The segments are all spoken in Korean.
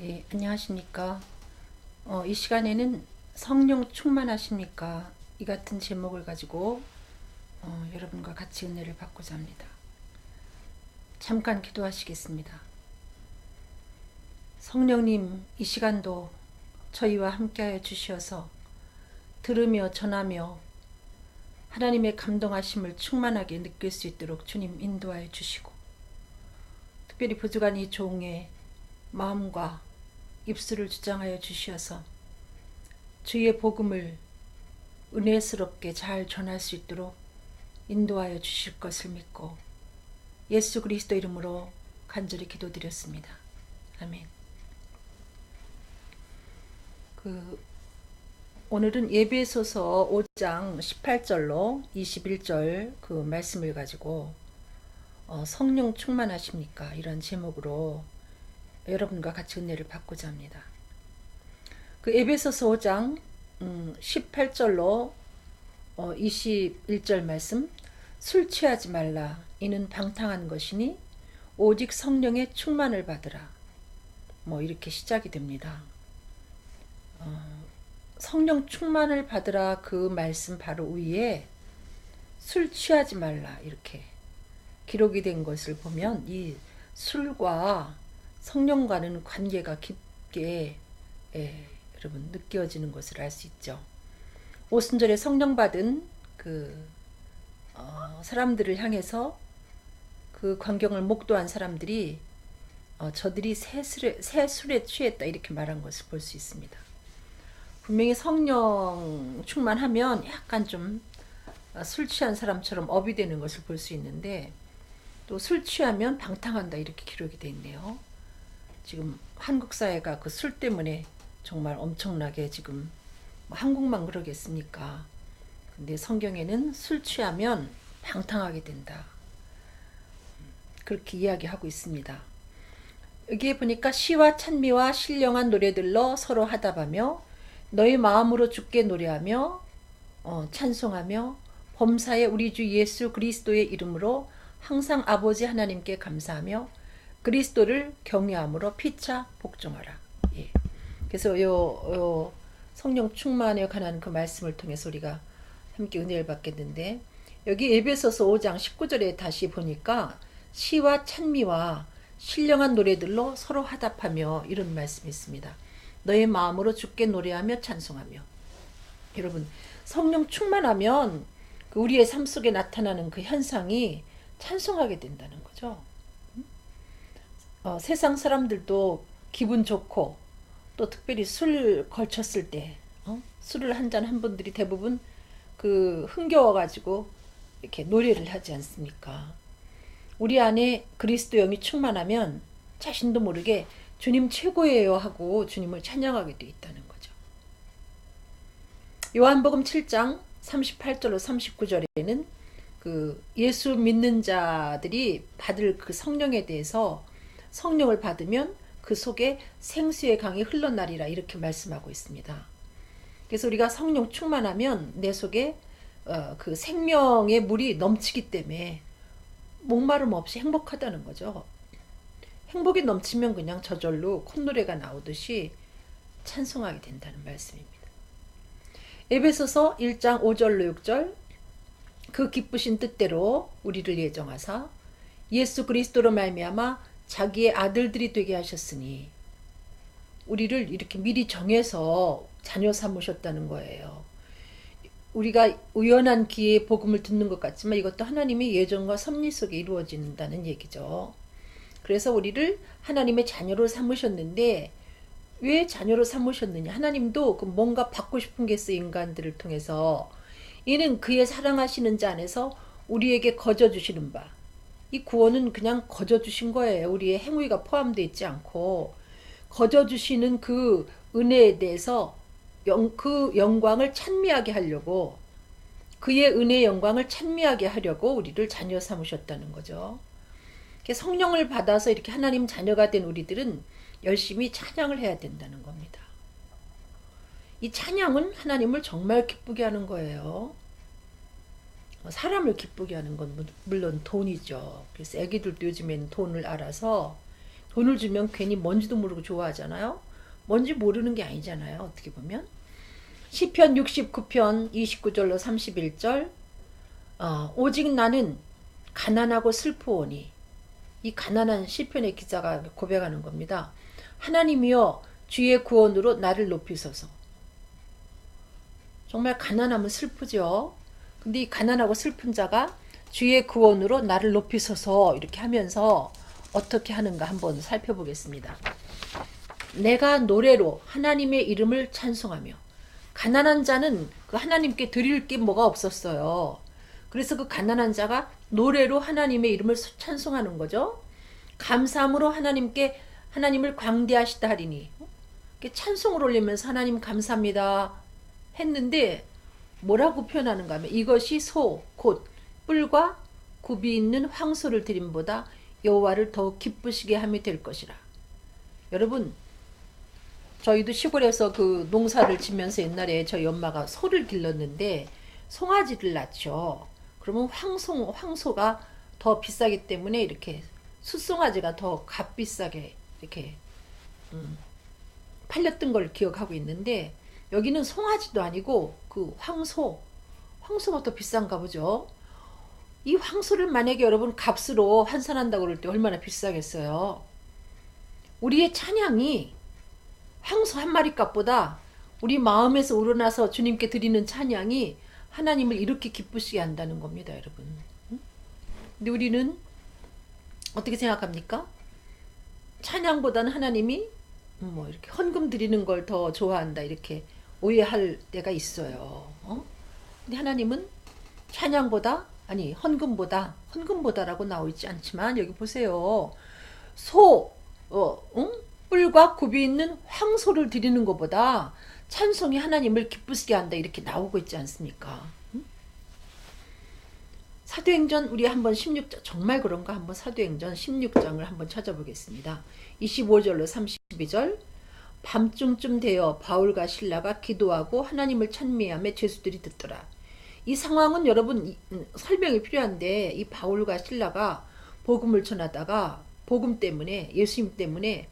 예, 안녕하십니까. 이 시간에는 성령 충만하십니까? 이 같은 제목을 가지고 여러분과 같이 은혜를 받고자 합니다. 잠깐 기도하시겠습니다. 성령님, 이 시간도 저희와 함께하여 주시어서 들으며 전하며 하나님의 감동하심을 충만하게 느낄 수 있도록 주님 인도하여 주시고, 특별히 부족한 이 종의 마음과 입술을 주장하여 주시어서 주의 복음을 은혜스럽게 잘 전할 수 있도록 인도하여 주실 것을 믿고 예수 그리스도 이름으로 간절히 기도드렸습니다. 아멘. 오늘은 예배소서 5장 18절로 21절 그 말씀을 가지고 성령 충만하십니까? 이런 제목으로 여러분과 같이 은혜를 받고자 합니다. 그 에베소서 5장 18절로 21절 말씀, 술 취하지 말라. 이는 방탕한 것이니 오직 성령의 충만을 받으라. 이렇게 시작이 됩니다. 성령 충만을 받으라 그 말씀 바로 위에 술 취하지 말라 이렇게 기록이 된 것을 보면 이 술과 성령과는 관계가 깊게 여러분 느껴지는 것을 알 수 있죠. 오순절에 성령 받은 사람들을 향해서 그 광경을 목도한 사람들이 저들이 새 술에 취했다 이렇게 말한 것을 볼 수 있습니다. 분명히 성령 충만하면 약간 좀 술 취한 사람처럼 업이 되는 것을 볼 수 있는데, 또 술 취하면 방탕한다 이렇게 기록이 되어 있네요. 지금 한국 사회가 그 술 때문에 정말 엄청나게 지금 한국만 그러겠습니까? 근데 성경에는 술 취하면 방탕하게 된다. 그렇게 이야기하고 있습니다. 여기에 보니까 시와 찬미와 신령한 노래들로 서로 하답하며 너희 마음으로 주께 노래하며 찬송하며 범사에 우리 주 예수 그리스도의 이름으로 항상 아버지 하나님께 감사하며 그리스도를 경외함으로 피차 복종하라. 예. 그래서 요 성령 충만에 관한 그 말씀을 통해서 우리가 함께 은혜를 받겠는데, 여기 에베소서 5장 19절에 다시 보니까 시와 찬미와 신령한 노래들로 서로 화답하며 이런 말씀이 있습니다. 너의 마음으로 주께 노래하며 찬송하며. 여러분, 성령 충만하면 우리의 삶 속에 나타나는 그 현상이 찬송하게 된다는 거죠. 세상 사람들도 기분 좋고 또 특별히 술 걸쳤을 때 술을 한 잔 한 분들이 대부분 그 흥겨워 가지고 이렇게 노래를 하지 않습니까? 우리 안에 그리스도 영이 충만하면 자신도 모르게 주님 최고예요 하고 주님을 찬양하게 돼 있다는 거죠. 요한복음 7장 38절로 39절에는 그 예수 믿는 자들이 받을 그 성령에 대해서 성령을 받으면 그 속에 생수의 강이 흘러나리라 이렇게 말씀하고 있습니다. 그래서 우리가 성령 충만하면 내 속에 그 생명의 물이 넘치기 때문에 목마름 없이 행복하다는 거죠. 행복이 넘치면 그냥 저절로 콧노래가 나오듯이 찬송하게 된다는 말씀입니다. 에베소서 1장 5절로 6절, 그 기쁘신 뜻대로 우리를 예정하사 예수 그리스도로 말미암아 자기의 아들들이 되게 하셨으니, 우리를 이렇게 미리 정해서 자녀 삼으셨다는 거예요. 우리가 우연한 기회에 복음을 듣는 것 같지만 이것도 하나님의 예정과 섭리 속에 이루어진다는 얘기죠. 그래서 우리를 하나님의 자녀로 삼으셨는데, 왜 자녀로 삼으셨느냐? 하나님도 그 뭔가 받고 싶은 게 있어. 인간들을 통해서 이는 그의 사랑하시는 자 안에서 우리에게 거저 주시는 바, 이 구원은 그냥 거저 주신 거예요. 우리의 행위가 포함되어 있지 않고 거저 주시는 그 은혜에 대해서 그 영광을 찬미하게 하려고, 그의 은혜의 영광을 찬미하게 하려고 우리를 자녀 삼으셨다는 거죠. 성령을 받아서 이렇게 하나님 자녀가 된 우리들은 열심히 찬양을 해야 된다는 겁니다. 이 찬양은 하나님을 정말 기쁘게 하는 거예요. 사람을 기쁘게 하는 건 물론 돈이죠. 그래서 애기들도 요즘엔 돈을 알아서 돈을 주면 괜히 뭔지도 모르고 좋아하잖아요. 뭔지 모르는 게 아니잖아요. 어떻게 보면. 시편 69편 29절로 31절 오직 나는 가난하고 슬프오니, 이 가난한 시편의 기자가 고백하는 겁니다. 하나님이여 주의 구원으로 나를 높이소서. 정말 가난하면 슬프죠. 근데 이 가난하고 슬픈 자가 주의 구원으로 나를 높이소서 이렇게 하면서 어떻게 하는가 한번 살펴보겠습니다. 내가 노래로 하나님의 이름을 찬송하며, 가난한 자는 그 하나님께 드릴 게 뭐가 없었어요. 그래서 그 가난한 자가 노래로 하나님의 이름을 찬송하는 거죠. 감사함으로 하나님을 광대하시다 하리니, 찬송을 올리면서 하나님 감사합니다 했는데 뭐라고 표현하는가 하면, 이것이 곧 뿔과 굽이 있는 황소를 드림보다 여호와를 더욱 기쁘시게 함이 될 것이라. 여러분, 저희도 시골에서 그 농사를 지면서 옛날에 저희 엄마가 소를 길렀는데 송아지를 낳죠. 그러면 황소가 더 비싸기 때문에 이렇게 숫송아지가 더 값비싸게 이렇게 팔렸던 걸 기억하고 있는데, 여기는 송아지도 아니고 그 황소가 더 비싼가 보죠. 이 황소를 만약에 여러분 값으로 환산한다고 그럴 때 얼마나 비싸겠어요. 우리의 찬양이 황소 한 마리 값보다 우리 마음에서 우러나서 주님께 드리는 찬양이 하나님을 이렇게 기쁘시게 한다는 겁니다, 여러분. 근데 우리는 어떻게 생각합니까? 찬양보다는 하나님이 뭐 이렇게 헌금 드리는 걸 더 좋아한다, 이렇게 오해할 때가 있어요. 근데 하나님은 찬양보다, 아니 헌금보다라고 나와 있지 않지만, 여기 보세요. 뿔과 굽이 있는 황소를 드리는 것보다 찬송이 하나님을 기쁘시게 한다, 이렇게 나오고 있지 않습니까? 사도행전 우리 한번 16장, 정말 그런가 한번 사도행전 16장을 한번 찾아보겠습니다. 25절로 32절. 밤중쯤 되어 바울과 실라가 기도하고 하나님을 찬미하며 죄수들이 듣더라. 이 상황은 여러분 설명이 필요한데, 이 바울과 실라가 복음을 전하다가 복음 때문에, 예수님 때문에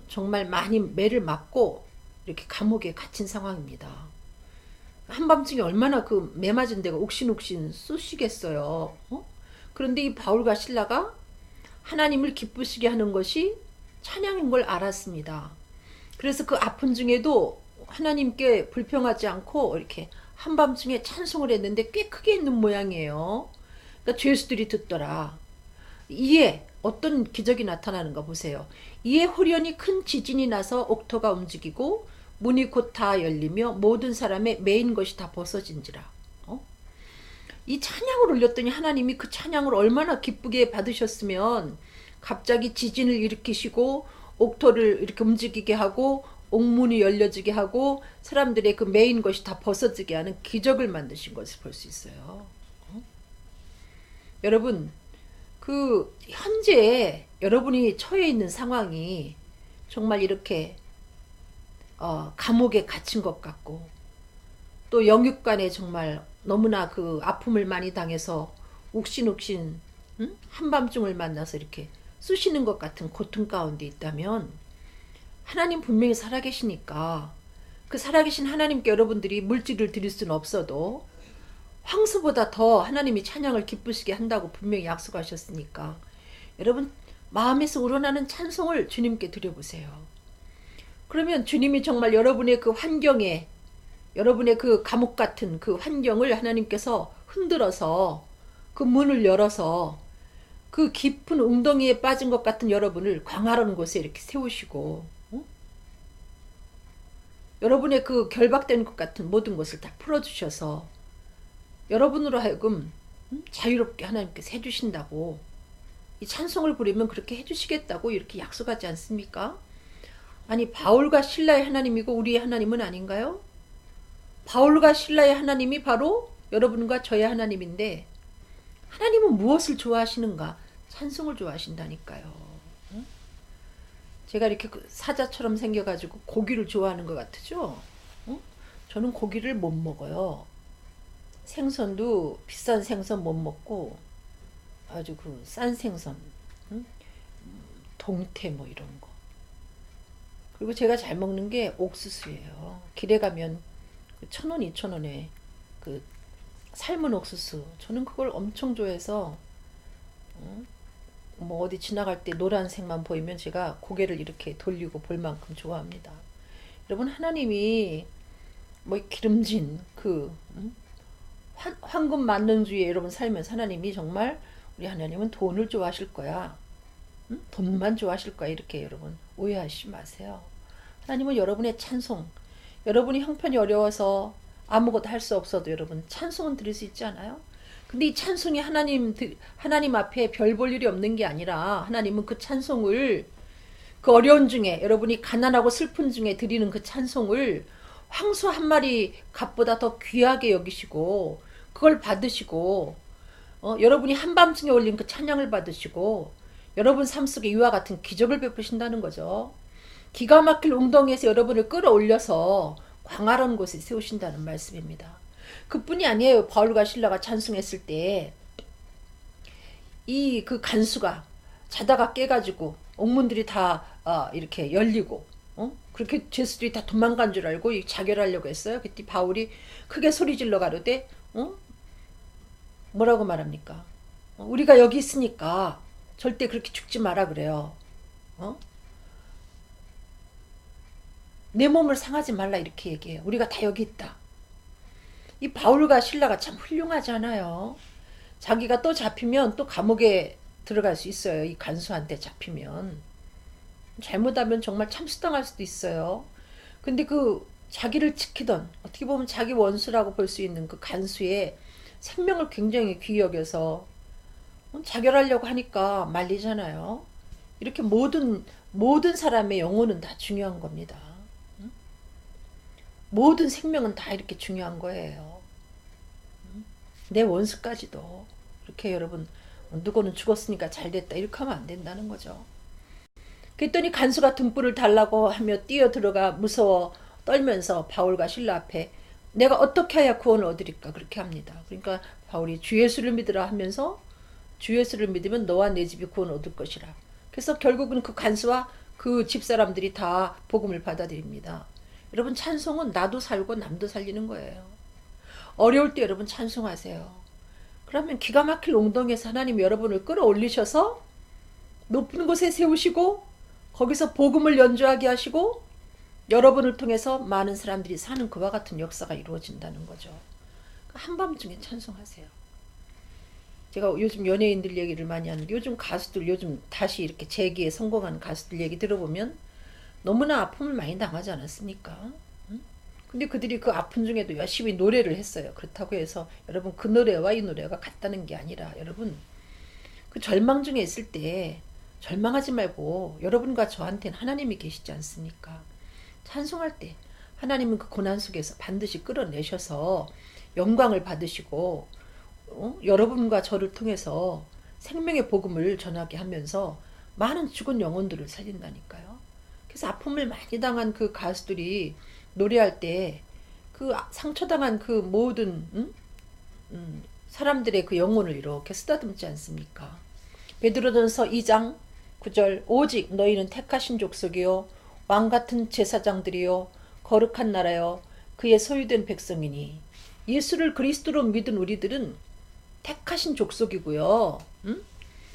정말 많이 매를 맞고 이렇게 감옥에 갇힌 상황입니다. 한밤중에 얼마나 그 매 맞은 데가 옥신옥신 쑤시겠어요. 그런데 이 바울과 실라가 하나님을 기쁘시게 하는 것이 찬양인 걸 알았습니다. 그래서 그 아픈 중에도 하나님께 불평하지 않고 이렇게 한밤중에 찬송을 했는데 꽤 크게 있는 모양이에요. 그러니까 죄수들이 듣더라. 이에 어떤 기적이 나타나는가 보세요. 이에 호련히 큰 지진이 나서 옥토가 움직이고 문이 곧 다 열리며 모든 사람의 매인 것이 다 벗어진지라. 이 찬양을 올렸더니 하나님이 그 찬양을 얼마나 기쁘게 받으셨으면 갑자기 지진을 일으키시고 옥토를 이렇게 움직이게 하고 옥문이 열려지게 하고 사람들의 그 매인 것이 다 벗어지게 하는 기적을 만드신 것을 볼 수 있어요. 여러분, 그 현재 여러분이 처해 있는 상황이 정말 이렇게 감옥에 갇힌 것 같고, 또 영육간에 정말 너무나 그 아픔을 많이 당해서 욱신욱신 한밤중을 만나서 이렇게 쑤시는 것 같은 고통 가운데 있다면, 하나님 분명히 살아계시니까 그 살아계신 하나님께 여러분들이 물질을 드릴 수는 없어도 황소보다 더 하나님이 찬양을 기쁘시게 한다고 분명히 약속하셨으니까, 여러분 마음에서 우러나는 찬송을 주님께 드려보세요. 그러면 주님이 정말 여러분의 그 환경에, 여러분의 그 감옥 같은 그 환경을 하나님께서 흔들어서 그 문을 열어서 그 깊은 웅덩이에 빠진 것 같은 여러분을 광활한 곳에 이렇게 세우시고, 여러분의 그 결박된 것 같은 모든 것을 다 풀어주셔서 여러분으로 하여금 자유롭게 하나님께서 해주신다고, 이 찬송을 부리면 그렇게 해주시겠다고 이렇게 약속하지 않습니까? 아니, 바울과 실라의 하나님이고 우리의 하나님은 아닌가요? 바울과 실라의 하나님이 바로 여러분과 저의 하나님인데, 하나님은 무엇을 좋아하시는가? 찬송을 좋아하신다니까요. 제가 이렇게 사자처럼 생겨가지고 고기를 좋아하는 것 같으죠? 저는 고기를 못 먹어요. 생선도 비싼 생선 못 먹고 아주 그 싼 생선, 동태 뭐 이런 거. 그리고 제가 잘 먹는 게 옥수수예요. 길에 가면 1,000원, 2,000원에 그 삶은 옥수수. 저는 그걸 엄청 좋아해서 뭐 어디 지나갈 때 노란색만 보이면 제가 고개를 이렇게 돌리고 볼 만큼 좋아합니다. 여러분, 하나님이 뭐 기름진 그 황금 만능주의에 여러분 살면서 하나님이 정말 우리 하나님은 돈을 좋아하실 거야. 돈만 좋아하실 거야. 이렇게 여러분 오해하시지 마세요. 하나님은 여러분의 찬송, 여러분이 형편이 어려워서 아무것도 할 수 없어도 여러분 찬송은 드릴 수 있지 않아요? 근데 이 찬송이 하나님 앞에 별 볼 일이 없는 게 아니라 하나님은 그 찬송을 그 어려운 중에 여러분이 가난하고 슬픈 중에 드리는 그 찬송을 황소 한 마리 값보다 더 귀하게 여기시고 그걸 받으시고 여러분이 한밤중에 올린 그 찬양을 받으시고 여러분 삶 속에 이와 같은 기적을 베푸신다는 거죠. 기가 막힐 웅덩이에서 여러분을 끌어올려서 광활한 곳에 세우신다는 말씀입니다. 그뿐이 아니에요. 바울과 실라가 찬송했을 때 이 그 간수가 자다가 깨가지고 옥문들이 다 이렇게 열리고 그렇게 죄수들이 다 도망간 줄 알고 자결하려고 했어요. 그때 바울이 크게 소리질러 가로되 뭐라고 말합니까? 우리가 여기 있으니까 절대 그렇게 죽지 마라 그래요. 내 몸을 상하지 말라 이렇게 얘기해요. 우리가 다 여기 있다. 이 바울과 실라가 참 훌륭하지 않아요? 자기가 또 잡히면 또 감옥에 들어갈 수 있어요. 이 간수한테 잡히면. 잘못하면 정말 참수당할 수도 있어요. 근데 그 자기를 지키던 어떻게 보면 자기 원수라고 볼 수 있는 그 간수의 생명을 굉장히 귀히 여겨서 자결하려고 하니까 말리잖아요. 이렇게 모든 사람의 영혼은 다 중요한 겁니다. 모든 생명은 다 이렇게 중요한 거예요. 내 원수까지도 이렇게 여러분 누구는 죽었으니까 잘됐다 이렇게 하면 안 된다는 거죠. 그랬더니 간수가 등불을 달라고 하며 뛰어들어가 무서워 떨면서 바울과 실라 앞에 내가 어떻게 해야 구원을 얻으리까 그렇게 합니다. 그러니까 바울이 주 예수를 믿으라 하면서 주 예수를 믿으면 너와 내 집이 구원을 얻을 것이라. 그래서 결국은 그 간수와 그 집사람들이 다 복음을 받아들입니다. 여러분, 찬송은 나도 살고 남도 살리는 거예요. 어려울 때 여러분 찬송하세요. 그러면 기가 막힐 웅덩이에서 하나님 여러분을 끌어올리셔서 높은 곳에 세우시고 거기서 복음을 연주하게 하시고 여러분을 통해서 많은 사람들이 사는 그와 같은 역사가 이루어진다는 거죠. 한밤중에 찬송하세요. 제가 요즘 연예인들 얘기를 많이 하는데 요즘 가수들 요즘 다시 이렇게 재기에 성공한 가수들 얘기 들어보면 너무나 아픔을 많이 당하지 않았습니까? 근데 그들이 그 아픔 중에도 열심히 노래를 했어요. 그렇다고 해서 여러분 그 노래와 이 노래가 같다는 게 아니라 여러분 그 절망 중에 있을 때 절망하지 말고 여러분과 저한테는 하나님이 계시지 않습니까? 찬송할 때 하나님은 그 고난 속에서 반드시 끌어내셔서 영광을 받으시고 여러분과 저를 통해서 생명의 복음을 전하게 하면서 많은 죽은 영혼들을 살린다니까요. 그래서 아픔을 많이 당한 그 가수들이 노래할 때 그 상처당한 그 모든 사람들의 그 영혼을 이렇게 쓰다듬지 않습니까? 베드로전서 2장 9절 오직 너희는 택하신 족속이요 왕같은 제사장들이요 거룩한 나라요 그의 소유된 백성이니. 예수를 그리스도로 믿은 우리들은 택하신 족속이고요.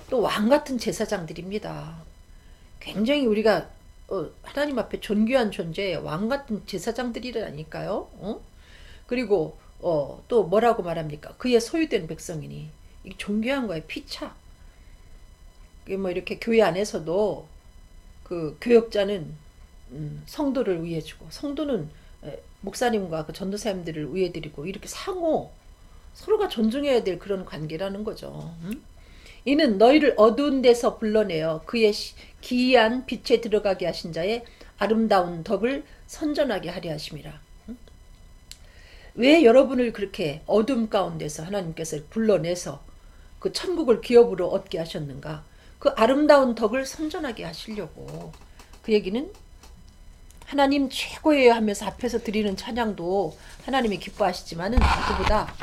또 왕같은 제사장들입니다. 굉장히 우리가 하나님 앞에 존귀한 존재 왕같은 제사장들이라니까요. 그리고 또 뭐라고 말합니까? 그의 소유된 백성이니. 이게 존귀한 거예요. 피차. 뭐 이렇게 교회 안에서도 그 교역자는 성도를 위해 주고 성도는 목사님과 그 전도사님들을 위해 드리고 이렇게 상호 서로가 존중해야 될 그런 관계라는 거죠. 이는 너희를 어두운 데서 불러내어 그의 기이한 빛에 들어가게 하신 자의 아름다운 덕을 선전하게 하려 하심이라. 왜 여러분을 그렇게 어둠 가운데서 하나님께서 불러내서 그 천국을 기업으로 얻게 하셨는가? 그 아름다운 덕을 선전하게 하시려고. 그 얘기는 하나님 최고예요 하면서 앞에서 드리는 찬양도 하나님이 기뻐하시지만은 그보다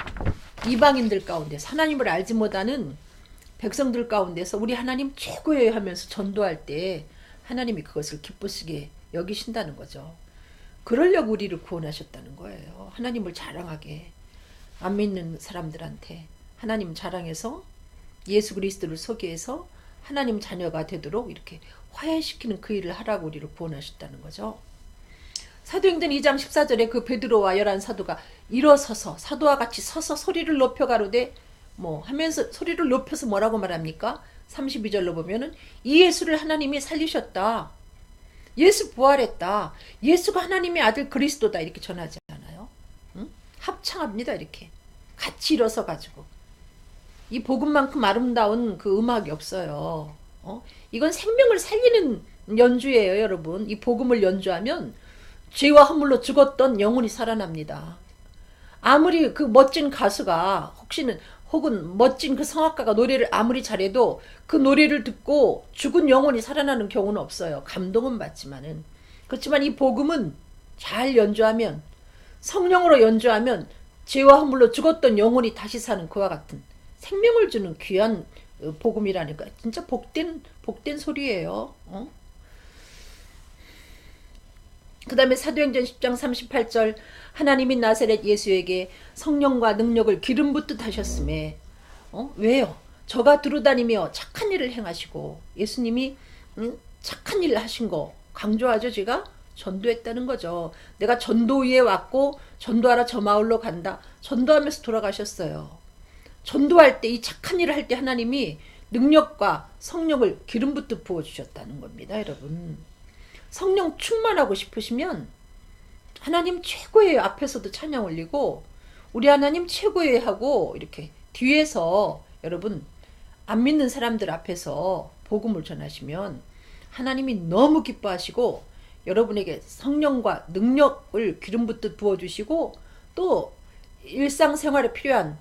이방인들 가운데 하나님을 알지 못하는 백성들 가운데서 우리 하나님 최고예요 하면서 전도할 때 하나님이 그것을 기쁘시게 여기신다는 거죠. 그러려고 우리를 구원하셨다는 거예요. 하나님을 자랑하게. 안 믿는 사람들한테 하나님 자랑해서 예수 그리스도를 소개해서 하나님 자녀가 되도록 이렇게 화해시키는 그 일을 하라고 우리를 구원하셨다는 거죠. 사도행전 2장 14절에 그 베드로와 11 사도가 일어서서 사도와 같이 서서 소리를 높여 가로되 뭐 하면서 소리를 높여서 뭐라고 말합니까? 32절로 보면은 이 예수를 하나님이 살리셨다. 예수 부활했다. 예수가 하나님의 아들 그리스도다. 이렇게 전하지 않아요? 응? 합창합니다. 이렇게 같이 일어서 가지고 이 복음만큼 아름다운 그 음악이 없어요. 이건 생명을 살리는 연주예요, 여러분. 이 복음을 연주하면 죄와 허물로 죽었던 영혼이 살아납니다. 아무리 그 멋진 가수가 혹은 멋진 그 성악가가 노래를 아무리 잘해도 그 노래를 듣고 죽은 영혼이 살아나는 경우는 없어요. 감동은 받지만은. 그렇지만 이 복음은 잘 연주하면, 성령으로 연주하면 죄와 허물로 죽었던 영혼이 다시 사는 그와 같은 생명을 주는 귀한 복음이라니까. 진짜 복된 소리예요. 그 다음에 사도행전 10장 38절 하나님이 나사렛 예수에게 성령과 능력을 기름 붓듯 하셨음에 왜요? 저가 두루다니며 착한 일을 행하시고 예수님이 착한 일을 하신 거 강조하죠. 제가 전도했다는 거죠. 내가 전도 위에 왔고 전도하러 저 마을로 간다. 전도하면서 돌아가셨어요. 전도할 때 이 착한 일을 할 때 하나님이 능력과 성령을 기름 붓듯 부어주셨다는 겁니다. 여러분. 성령 충만하고 싶으시면 하나님 최고예요 앞에서도 찬양 올리고 우리 하나님 최고예요 하고 이렇게 뒤에서 여러분 안 믿는 사람들 앞에서 복음을 전하시면 하나님이 너무 기뻐하시고 여러분에게 성령과 능력을 기름 붓듯 부어주시고 또 일상생활에 필요한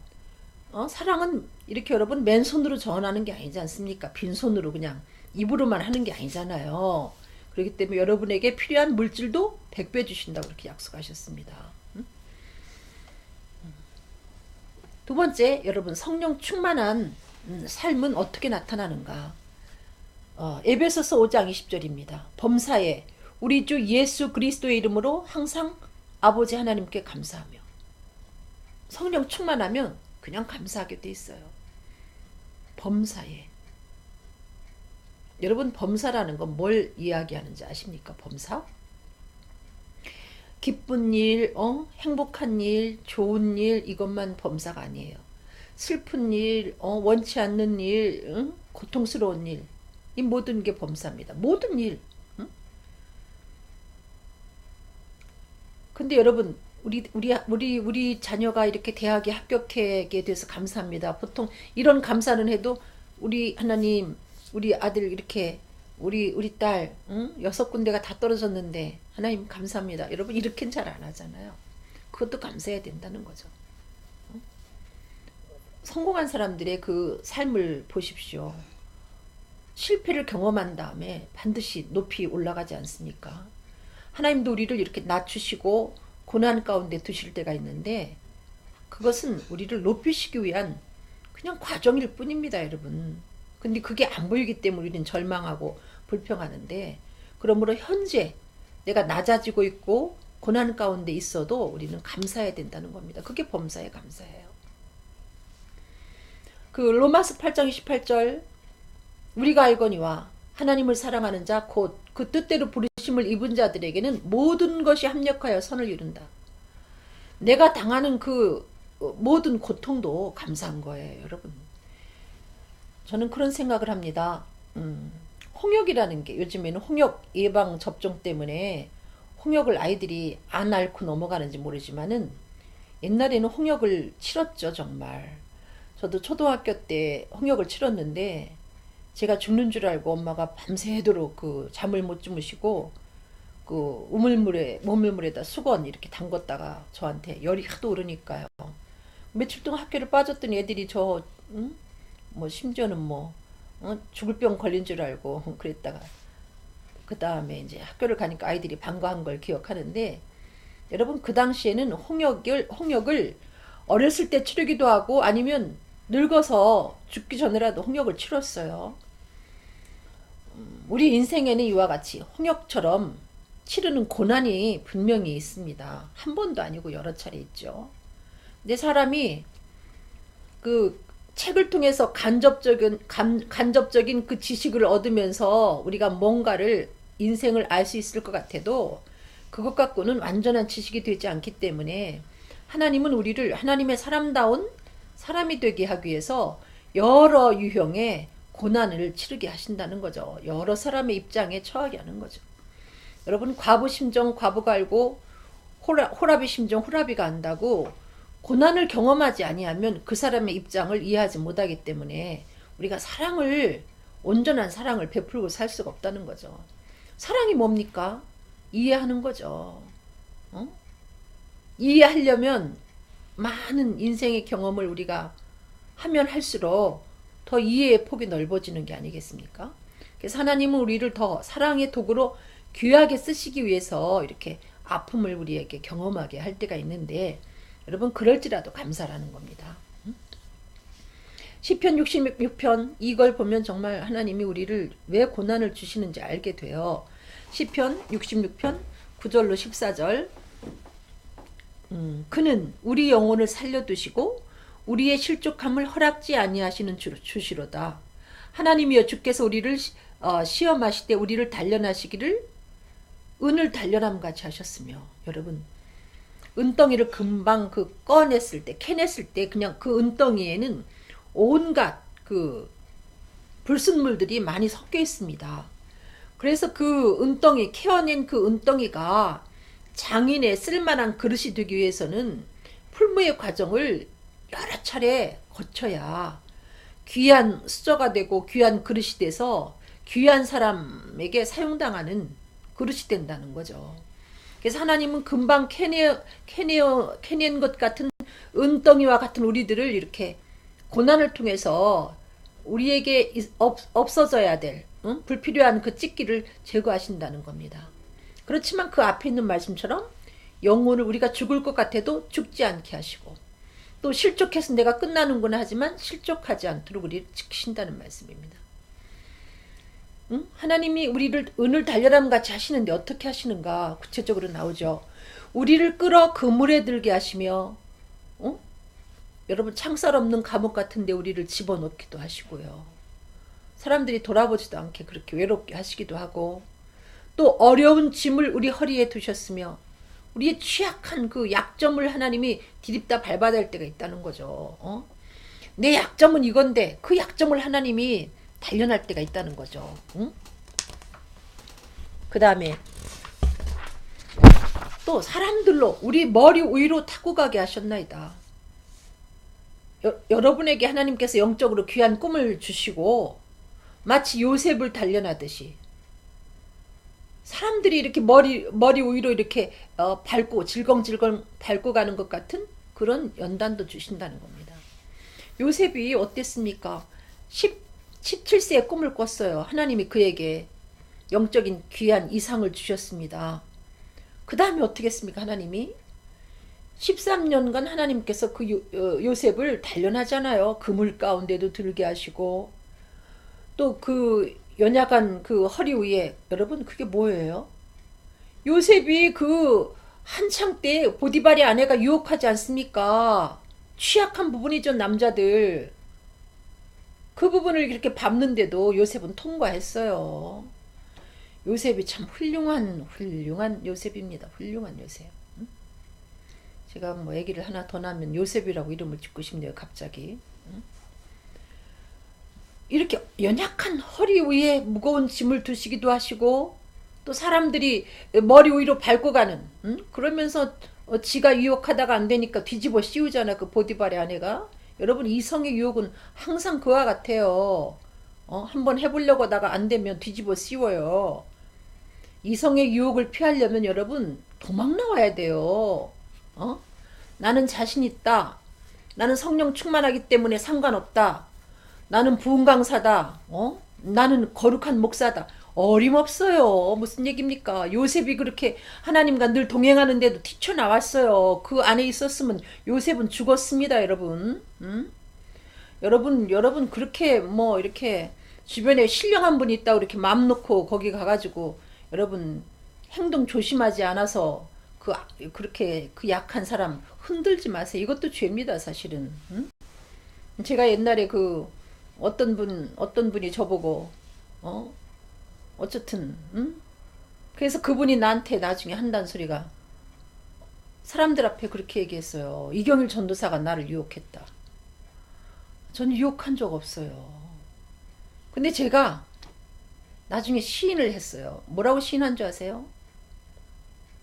사랑은 이렇게 여러분 맨손으로 전하는 게 아니지 않습니까? 빈손으로 그냥 입으로만 하는 게 아니잖아요. 그렇기 때문에 여러분에게 필요한 물질도 100배 주신다고 그렇게 약속하셨습니다. 두 번째, 여러분 성령 충만한 삶은 어떻게 나타나는가? 에베소서 5장 20절입니다. 범사에 우리 주 예수 그리스도의 이름으로 항상 아버지 하나님께 감사하며. 성령 충만하면 그냥 감사하게 돼 있어요. 범사에. 여러분 범사라는 건 뭘 이야기하는지 아십니까? 범사? 기쁜 일, 행복한 일, 좋은 일 이것만 범사가 아니에요. 슬픈 일, 원치 않는 일, 고통스러운 일, 이 모든 게 범사입니다. 모든 일. 근데 여러분 우리 자녀가 이렇게 대학에 합격하게 돼서 감사합니다. 보통 이런 감사는 해도 우리 하나님 우리 아들 이렇게 우리 딸 6군데가 다 떨어졌는데 하나님 감사합니다. 여러분 이렇게는 잘 안 하잖아요. 그것도 감사해야 된다는 거죠. 성공한 사람들의 그 삶을 보십시오. 실패를 경험한 다음에 반드시 높이 올라가지 않습니까? 하나님도 우리를 이렇게 낮추시고 고난 가운데 두실 때가 있는데 그것은 우리를 높이시기 위한 그냥 과정일 뿐입니다, 여러분. 근데 그게 안 보이기 때문에 우리는 절망하고 불평하는데 그러므로 현재 내가 낮아지고 있고 고난 가운데 있어도 우리는 감사해야 된다는 겁니다. 그게 범사의 감사예요. 그 로마서 8장 28절 우리가 알거니와 하나님을 사랑하는 자 곧 그 뜻대로 부르심을 입은 자들에게는 모든 것이 합력하여 선을 이룬다. 내가 당하는 그 모든 고통도 감사한 거예요, 여러분. 저는 그런 생각을 합니다. 홍역이라는 게 요즘에는 홍역 예방 접종 때문에 홍역을 아이들이 안 앓고 넘어가는지 모르지만은 옛날에는 홍역을 치렀죠, 정말. 저도 초등학교 때 홍역을 치렀는데 제가 죽는 줄 알고 엄마가 밤새도록 그 잠을 못 주무시고 그 우물물에다 수건 이렇게 담궜다가 저한테 열이 하도 오르니까요. 며칠 동안 학교를 빠졌던 애들이 뭐 심지어는 죽을 병 걸린 줄 알고 그랬다가 그 다음에 이제 학교를 가니까 아이들이 반가운 걸 기억하는데 여러분 그 당시에는 홍역을 어렸을 때 치르기도 하고 아니면 늙어서 죽기 전에라도 홍역을 치렀어요. 우리 인생에는 이와 같이 홍역처럼 치르는 고난이 분명히 있습니다. 한 번도 아니고 여러 차례 있죠. 근데 사람이 그 책을 통해서 간접적인 그 지식을 얻으면서 우리가 뭔가를 인생을 알 수 있을 것 같아도 그것 갖고는 완전한 지식이 되지 않기 때문에 하나님은 우리를 하나님의 사람다운 사람이 되게 하기 위해서 여러 유형의 고난을 치르게 하신다는 거죠. 여러 사람의 입장에 처하게 하는 거죠. 여러분, 과부 심정 과부가 알고 호랍이 심정 호랍이가 안다고 고난을 경험하지 아니하면 그 사람의 입장을 이해하지 못하기 때문에 우리가 온전한 사랑을 베풀고 살 수가 없다는 거죠. 사랑이 뭡니까? 이해하는 거죠. 이해하려면 많은 인생의 경험을 우리가 하면 할수록 더 이해의 폭이 넓어지는 게 아니겠습니까? 그래서 하나님은 우리를 더 사랑의 도구로 귀하게 쓰시기 위해서 이렇게 아픔을 우리에게 경험하게 할 때가 있는데, 여러분, 그럴지라도 감사라는 겁니다. 시편 66편 이걸 보면 정말 하나님이 우리를 왜 고난을 주시는지 알게 돼요. 시편 66편 9절로 14절. 그는 우리 영혼을 살려두시고 우리의 실족함을 허락지 아니하시는 주시로다. 하나님이여, 주께서 우리를 시험하실 때 우리를 단련하시기를 은을 단련함 같이 하셨으며. 여러분, 은덩이를 금방 캐냈을 때 그냥 그 은덩이에는 온갖 그 불순물들이 많이 섞여 있습니다. 그래서 그 은덩이, 캐어낸 그 은덩이가 장인의 쓸만한 그릇이 되기 위해서는 풀무의 과정을 여러 차례 거쳐야 귀한 수저가 되고 귀한 그릇이 돼서 귀한 사람에게 사용당하는 그릇이 된다는 거죠. 그래서 하나님은 금방 캐낸 것 같은 은덩이와 같은 우리들을 이렇게 고난을 통해서 우리에게 없어져야 될 불필요한 그 찢기를 제거하신다는 겁니다. 그렇지만 그 앞에 있는 말씀처럼 영혼을 우리가 죽을 것 같아도 죽지 않게 하시고, 또 실족해서 내가 끝나는구나 하지만 실족하지 않도록 우리를 지키신다는 말씀입니다. 하나님이 우리를 은을 단련함 같이 하시는데 어떻게 하시는가 구체적으로 나오죠. 우리를 끌어 그물에 들게 하시며, 여러분, 창살 없는 감옥 같은데 우리를 집어넣기도 하시고요. 사람들이 돌아보지도 않게 그렇게 외롭게 하시기도 하고, 또 어려운 짐을 우리 허리에 두셨으며 우리의 취약한 그 약점을 하나님이 디립다 밟아야 될 때가 있다는 거죠. 내 약점은 이건데 그 약점을 하나님이 단련할 때가 있다는 거죠. 그 다음에 또 사람들로 우리 머리 위로 타고 가게 하셨나이다. 여러분에게 하나님께서 영적으로 귀한 꿈을 주시고 마치 요셉을 단련하듯이 사람들이 이렇게 머리 위로 이렇게 밟고 질겅질겅 밟고 가는 것 같은 그런 연단도 주신다는 겁니다. 요셉이 어땠습니까? 17세에 꿈을 꿨어요. 하나님이 그에게 영적인 귀한 이상을 주셨습니다. 그 다음에 어떻게 했습니까? 하나님이 13년간 하나님께서 그 요셉을 단련하잖아요. 그물 가운데도 들게 하시고, 또 그 연약한 그 허리 위에, 여러분, 그게 뭐예요? 요셉이 그 한창 때 보디발의 아내가 유혹하지 않습니까? 취약한 부분이죠, 남자들. 그 부분을 이렇게 밟는데도 요셉은 통과했어요. 요셉이 참 훌륭한 요셉입니다. 훌륭한 요셉. 제가 뭐 아기를 하나 더 낳으면 요셉이라고 이름을 짓고 싶네요, 갑자기. 이렇게 연약한 허리 위에 무거운 짐을 두시기도 하시고, 또 사람들이 머리 위로 밟고 가는, 그러면서 지가 유혹하다가 안 되니까 뒤집어 씌우잖아, 그 보디발의 아내가. 여러분, 이성의 유혹은 항상 그와 같아요. 한번 해보려고 하다가 안 되면 뒤집어 씌워요. 이성의 유혹을 피하려면 여러분 도망 나와야 돼요. 나는 자신 있다. 나는 성령 충만하기 때문에 상관없다. 나는 부흥 강사다. 나는 거룩한 목사다. 어림없어요. 무슨 얘기입니까? 요셉이 그렇게 하나님과 늘 동행하는데도 튀쳐나왔어요. 그 안에 있었으면 요셉은 죽었습니다, 여러분. 여러분 그렇게 뭐 이렇게 주변에 신령한 분이 있다고 이렇게 마음 놓고 거기 가가지고 여러분 행동 조심하지 않아서 그렇게 그 약한 사람 흔들지 마세요. 이것도 죄입니다, 사실은. 응? 제가 옛날에 그 어떤 분이 저보고 어쨌든 그래서 그분이 나한테 나중에 한다는 소리가 사람들 앞에 그렇게 얘기했어요. 이경일 전도사가 나를 유혹했다. 저는 유혹한 적 없어요. 근데 제가 나중에 시인을 했어요. 뭐라고 시인한 줄 아세요?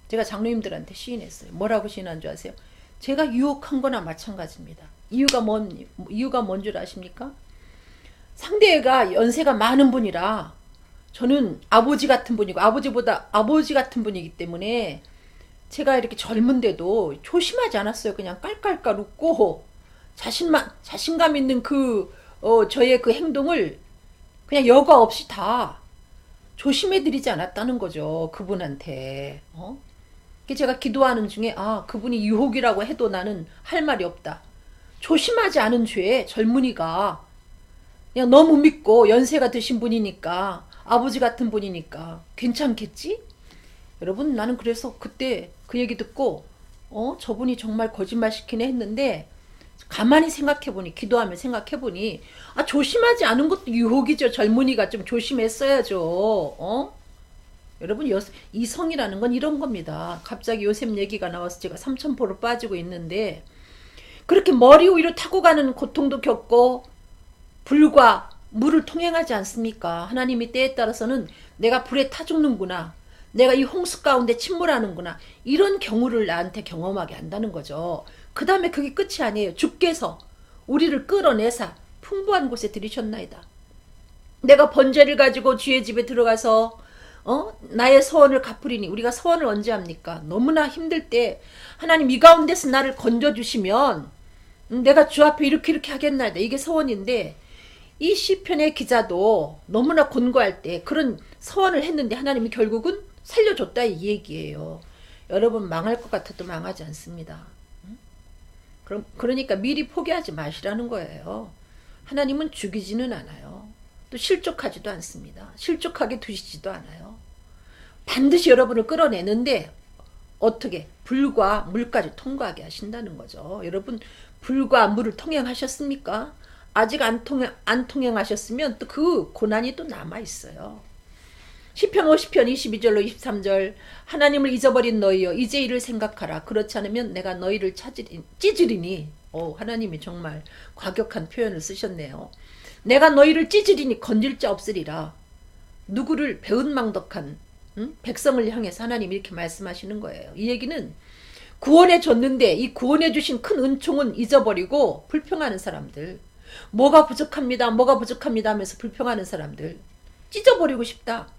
제가 장로님들한테 시인했어요. 뭐라고 시인한 줄 아세요? 제가 유혹한 거나 마찬가지입니다. 이유가 뭔 줄 아십니까? 상대가 연세가 많은 분이라 저는 아버지 같은 분이고 아버지보다 아버지 같은 분이기 때문에 제가 이렇게 젊은데도 조심하지 않았어요. 그냥 깔깔깔 웃고 자신감 있는 저의 그 행동을 그냥 여과 없이 다 조심해드리지 않았다는 거죠. 그분한테. 제가 기도하는 중에 그분이 유혹이라고 해도 나는 할 말이 없다. 조심하지 않은 죄에 젊은이가 그냥 너무 믿고 연세가 드신 분이니까 아버지 같은 분이니까 괜찮겠지? 여러분 나는 그래서 그때 그 얘기 듣고 저분이 정말 거짓말 시키네 했는데 가만히 생각해보니 기도하며 생각해보니 조심하지 않은 것도 유혹이죠. 젊은이가 좀 조심했어야죠. 여러분 이성이라는 건 이런 겁니다. 갑자기 요셉 얘기가 나와서 제가 삼천포로 빠지고 있는데 그렇게 머리 위로 타고 가는 고통도 겪고 불과 물을 통행하지 않습니까? 하나님이 때에 따라서는 내가 불에 타 죽는구나. 내가 이 홍수 가운데 침몰하는구나. 이런 경우를 나한테 경험하게 한다는 거죠. 그 다음에 그게 끝이 아니에요. 주께서 우리를 끌어내사 풍부한 곳에 들이셨나이다. 내가 번제를 가지고 주의 집에 들어가서 나의 서원을 갚으리니 우리가 서원을 언제 합니까? 너무나 힘들 때 하나님 이 가운데서 나를 건져주시면 내가 주 앞에 이렇게 하겠나이다. 이게 서원인데 이 시편의 기자도 너무나 곤고할 때 그런 서원을 했는데 하나님이 결국은 살려줬다 이 얘기예요. 여러분 망할 것 같아도 망하지 않습니다. 그러니까 미리 포기하지 마시라는 거예요. 하나님은 죽이지는 않아요. 또 실족하지도 않습니다. 실족하게 두시지도 않아요. 반드시 여러분을 끌어내는데 어떻게? 불과 물까지 통과하게 하신다는 거죠. 여러분 불과 물을 통행하셨습니까? 아직 안 통행하셨으면 또 그 고난이 또 남아있어요. 시편 50편 22절로 23절 하나님을 잊어버린 너희여 이제 이를 생각하라. 그렇지 않으면 내가 너희를 찢으리니 하나님이 정말 과격한 표현을 쓰셨네요. 내가 너희를 찢으리니 건질 자 없으리라. 누구를 배은망덕한 백성을 향해서 하나님이 이렇게 말씀하시는 거예요. 이 얘기는 구원해 줬는데 이 구원해 주신 큰 은총은 잊어버리고 불평하는 사람들, 뭐가 부족합니다 하면서 불평하는 사람들 찢어버리고 싶다.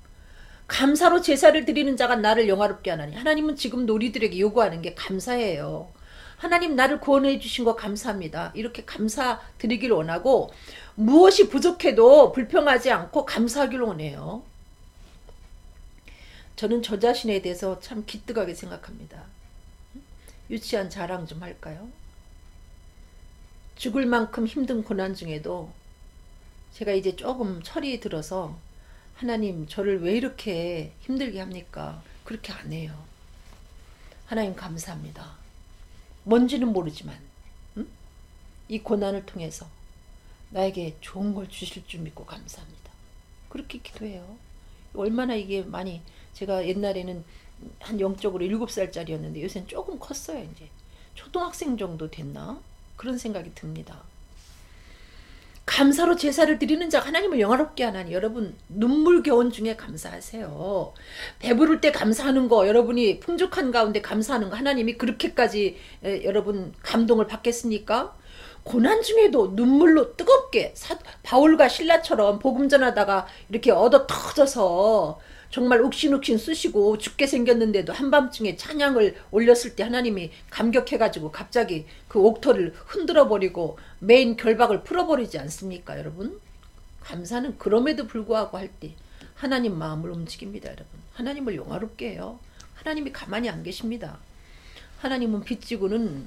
감사로 제사를 드리는 자가 나를 영화롭게 하나니. 하나님은 지금도 우리들에게 요구하는 게 감사예요. 하나님 나를 구원해 주신 거 감사합니다. 이렇게 감사 드리길 원하고 무엇이 부족해도 불평하지 않고 감사하길 원해요. 저는 저 자신에 대해서 참 기특하게 생각합니다. 유치한 자랑 좀 할까요? 죽을 만큼 힘든 고난 중에도 제가 이제 조금 철이 들어서 하나님 저를 왜 이렇게 힘들게 합니까? 그렇게 안 해요. 하나님 감사합니다. 뭔지는 모르지만 이 고난을 통해서 나에게 좋은 걸 주실 줄 믿고 감사합니다. 그렇게 기도해요. 얼마나 이게 많이 제가 옛날에는 한 영적으로 7살짜리였는데 요새는 조금 컸어요. 이제 초등학생 정도 됐나? 그런 생각이 듭니다. 감사로 제사를 드리는 자가 하나님을 영화롭게 하나니. 여러분 눈물겨운 중에 감사하세요. 배부를 때 감사하는 거, 여러분이 풍족한 가운데 감사하는 거 하나님이 그렇게까지 여러분 감동을 받겠습니까? 고난 중에도 눈물로 뜨겁게 바울과 실라처럼 복음 전하다가 이렇게 얻어 터져서 정말 욱신욱신 쑤시고 죽게 생겼는데도 한밤중에 찬양을 올렸을 때 하나님이 감격해가지고 갑자기 그 옥토를 흔들어버리고 메인 결박을 풀어버리지 않습니까, 여러분? 감사는 그럼에도 불구하고 할 때 하나님 마음을 움직입니다, 여러분. 하나님을 영화롭게 해요. 하나님이 가만히 안 계십니다. 하나님은 빚지고는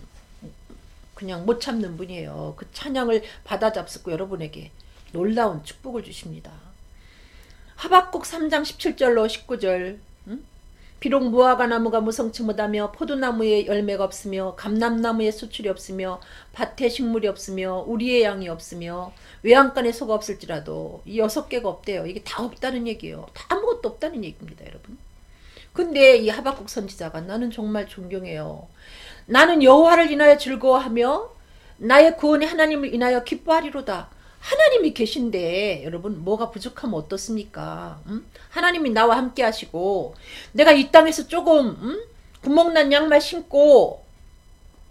그냥 못 참는 분이에요. 그 찬양을 받아 잡수고 여러분에게 놀라운 축복을 주십니다. 하박국 3장 17절로 19절. 비록 무화과 나무가 무성치 못하며 포도나무에 열매가 없으며 감람나무에 수출이 없으며 밭에 식물이 없으며 우리의 양이 없으며 외양간에 소가 없을지라도 이 6개가 없대요. 이게 다 없다는 얘기예요. 다 아무것도 없다는 얘기입니다, 여러분. 근데 이 하박국 선지자가 나는 정말 존경해요. 나는 여호와를 인하여 즐거워하며 나의 구원의 하나님을 인하여 기뻐하리로다. 하나님이 계신데 여러분 뭐가 부족하면 어떻습니까? 하나님이 나와 함께 하시고 내가 이 땅에서 조금 구멍난 양말 신고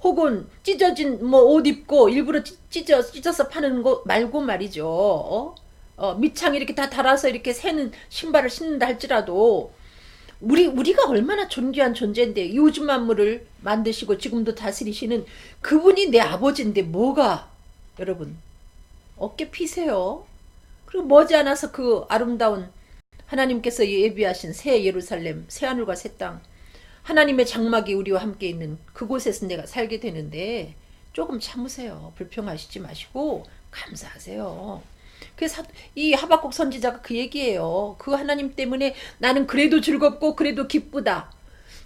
혹은 찢어진 뭐 옷 입고 일부러 찢어서 파는 거 말고 말이죠. 밑창 이렇게 다 달아서 이렇게 새는 신발을 신는다 할지라도 우리가 얼마나 존귀한 존재인데 이 우주 만물을 만드시고 지금도 다스리시는 그분이 내 아버지인데 뭐가 여러분 어깨 피세요. 그리고 머지않아서 그 아름다운 하나님께서 예비하신 새 예루살렘, 새 하늘과 새 땅, 하나님의 장막이 우리와 함께 있는 그곳에서 내가 살게 되는데 조금 참으세요. 불평하시지 마시고 감사하세요. 그래서 이 하박국 선지자가 그 얘기예요. 그 하나님 때문에 나는 그래도 즐겁고 그래도 기쁘다.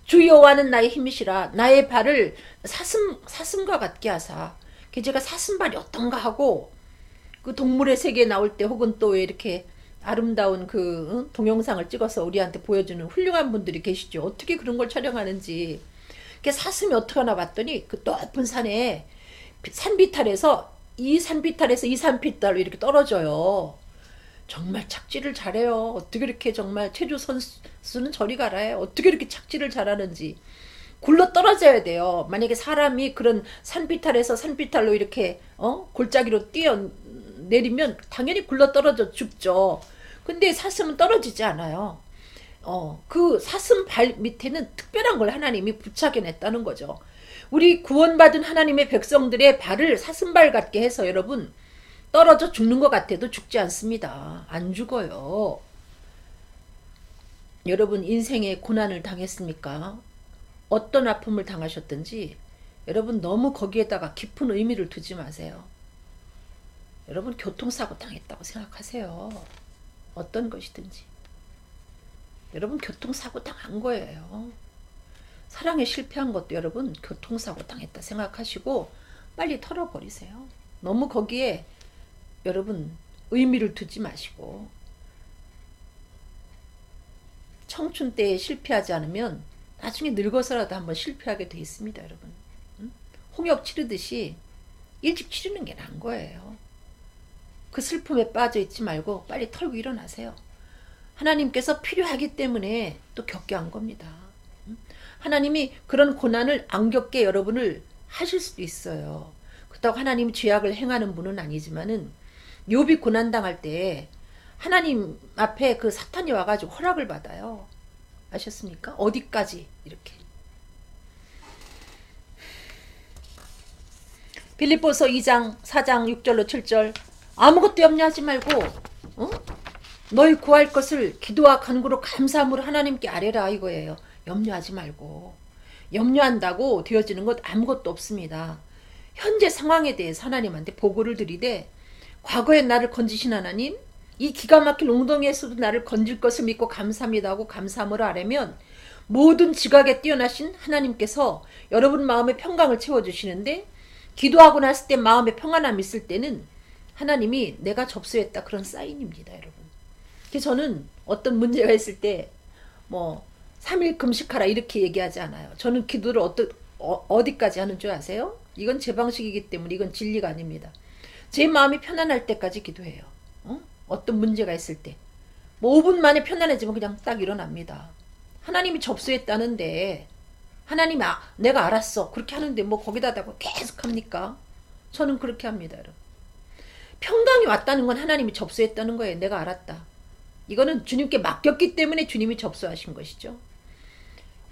주 여호와는 나의 힘이시라. 나의 발을 사슴과 같게 하사. 제가 사슴발이 어떤가 하고 그 동물의 세계에 나올 때 혹은 또 이렇게 아름다운 그 동영상을 찍어서 우리한테 보여주는 훌륭한 분들이 계시죠. 어떻게 그런 걸 촬영하는지. 사슴이 어떻게 하나 봤더니 그 높은 산에 산비탈에서 이 산비탈로 이렇게 떨어져요. 정말 착지를 잘해요. 어떻게 이렇게 정말 체조 선수는 저리 가라요. 어떻게 이렇게 착지를 잘하는지. 굴러 떨어져야 돼요. 만약에 사람이 그런 산비탈에서 산비탈로 이렇게 골짜기로 뛰어 내리면 당연히 굴러 떨어져 죽죠. 근데 사슴은 떨어지지 않아요. 그 사슴 발 밑에는 특별한 걸 하나님이 부착해냈다는 거죠. 우리 구원받은 하나님의 백성들의 발을 사슴발 같게 해서 여러분 떨어져 죽는 것 같아도 죽지 않습니다. 안 죽어요. 여러분 인생에 고난을 당했습니까? 어떤 아픔을 당하셨든지 여러분 너무 거기에다가 깊은 의미를 두지 마세요. 여러분 교통사고 당했다고 생각하세요. 어떤 것이든지. 여러분 교통사고 당한 거예요. 사랑에 실패한 것도 여러분 교통사고 당했다 생각하시고 빨리 털어버리세요. 너무 거기에 여러분 의미를 두지 마시고 청춘 때에 실패하지 않으면 나중에 늙어서라도 한번 실패하게 돼 있습니다. 여러분. 홍역 치르듯이 일찍 치르는 게 나은 거예요. 그 슬픔에 빠져 있지 말고 빨리 털고 일어나세요. 하나님께서 필요하기 때문에 또 겪게 한 겁니다. 하나님이 그런 고난을 안 겪게 여러분을 하실 수도 있어요. 그렇다고 하나님 죄악을 행하는 분은 아니지만은 욥이 고난당할 때 하나님 앞에 그 사탄이 와가지고 허락을 받아요. 아셨습니까? 어디까지 이렇게. 빌립보서 2장 4장 6절로 7절 아무것도 염려하지 말고 너희 구할 것을 기도와 간구로 감사함으로 하나님께 아뢰라 이거예요. 염려하지 말고. 염려한다고 되어지는 것 아무것도 없습니다. 현재 상황에 대해서 하나님한테 보고를 드리되 과거에 나를 건지신 하나님 이 기가 막힐 웅덩이에서도 나를 건질 것을 믿고 감사합니다 하고 감사함으로 아뢰면 모든 지각에 뛰어나신 하나님께서 여러분 마음에 평강을 채워주시는데 기도하고 났을 때 마음에 평안함이 있을 때는 하나님이 내가 접수했다 그런 사인입니다. 여러분. 그래서 저는 어떤 문제가 있을 때 뭐 3일 금식하라 이렇게 얘기하지 않아요. 저는 기도를 어디까지 하는 줄 아세요? 이건 제 방식이기 때문에 이건 진리가 아닙니다. 제 마음이 편안할 때까지 기도해요. 어떤 문제가 있을 때. 뭐 5분 만에 편안해지면 그냥 딱 일어납니다. 하나님이 접수했다는데 하나님이 내가 알았어 그렇게 하는데 뭐 거기다 대고 계속 합니까? 저는 그렇게 합니다. 여러분. 평강이 왔다는 건 하나님이 접수했다는 거예요. 내가 알았다. 이거는 주님께 맡겼기 때문에 주님이 접수하신 것이죠.